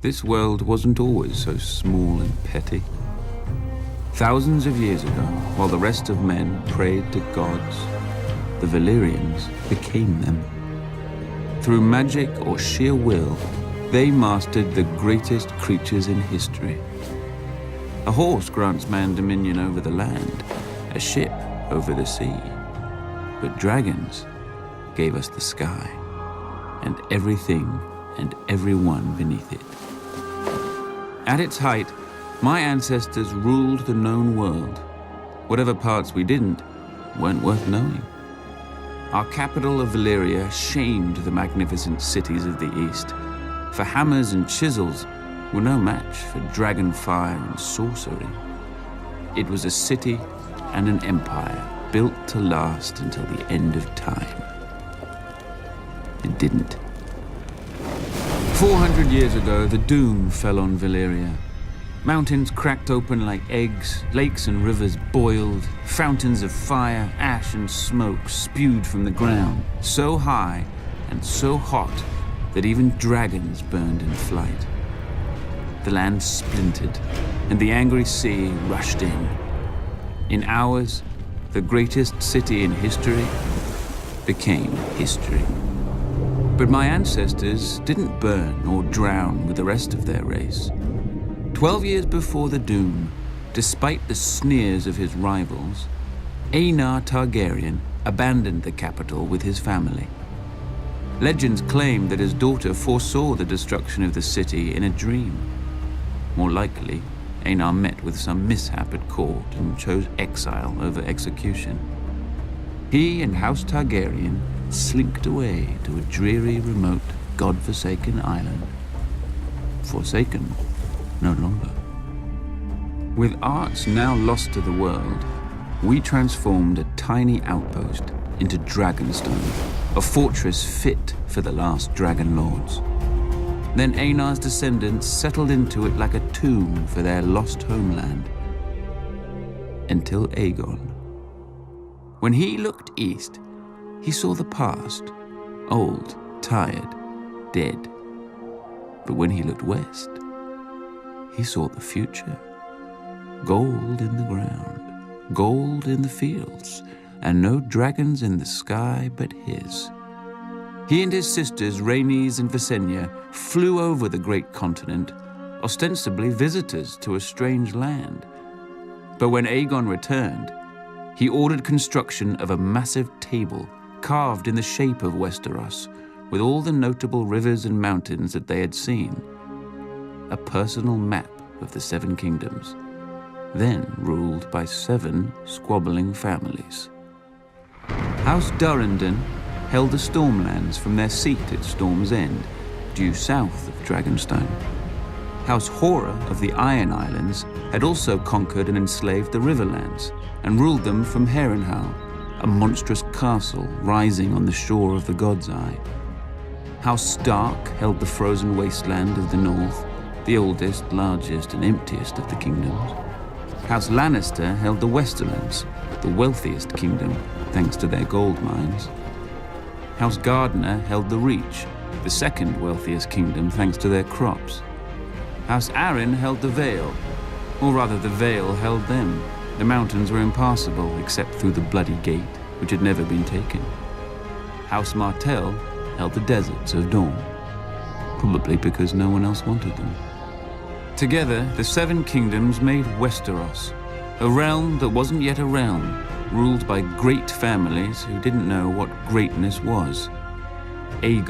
This world wasn't always so small and petty. Thousands of years ago, while the rest of men prayed to gods, the Valyrians became them. Through magic or sheer will, they mastered the greatest creatures in history. A horse grants man dominion over the land, a ship over the sea. But dragons gave us the sky, and everything and everyone beneath it. At its height, my ancestors ruled the known world. Whatever parts we didn't weren't worth knowing. Our capital of Valyria shamed the magnificent cities of the east, for hammers and chisels were no match for dragon fire and sorcery. It was a city and an empire built to last until the end of time. It didn't. 400 years ago, the doom fell on Valyria. Mountains cracked open like eggs, lakes and rivers boiled, fountains of fire, ash and smoke spewed from the ground, so high and so hot that even dragons burned in flight. The land splintered, and the angry sea rushed in. In hours, the greatest city in history became history. But my ancestors didn't burn or drown with the rest of their race. 12 years before the doom, despite the sneers of his rivals, Aegon Targaryen abandoned the capital with his family. Legends claim that his daughter foresaw the destruction of the city in a dream. More likely, Aegon met with some mishap at court and chose exile over execution. He and House Targaryen slinked away to a dreary, remote, god-forsaken island. Forsaken no longer. With arts now lost to the world, we transformed a tiny outpost into Dragonstone, a fortress fit for the last dragon lords. Then Aenar's descendants settled into it like a tomb for their lost homeland. Until Aegon. When he looked east, he saw the past, old, tired, dead. But when he looked west, he saw the future. Gold in the ground, gold in the fields, and no dragons in the sky but his. He and his sisters, Rhaenys and Visenya, flew over the great continent, ostensibly visitors to a strange land. But when Aegon returned, he ordered construction of a massive table carved in the shape of Westeros, with all the notable rivers and mountains that they had seen. A personal map of the Seven Kingdoms, then ruled by 7 squabbling families. House Durrandon held the Stormlands from their seat at Storm's End, due south of Dragonstone. House Horror of the Iron Islands had also conquered and enslaved the Riverlands and ruled them from Harrenhal, a monstrous castle rising on the shore of the God's Eye. House Stark held the frozen wasteland of the north, the oldest, largest, and emptiest of the kingdoms. House Lannister held the Westerlands, the wealthiest kingdom, thanks to their gold mines. House Gardner held the Reach, the second wealthiest kingdom, thanks to their crops. House Arryn held the Vale, or rather the Vale held them. The mountains were impassable except through the Bloody Gate, which had never been taken. House Martell held the deserts of Dorne, probably because no one else wanted them. Together, the 7 kingdoms made Westeros, a realm that wasn't yet a realm, ruled by great families who didn't know what greatness was. Aegon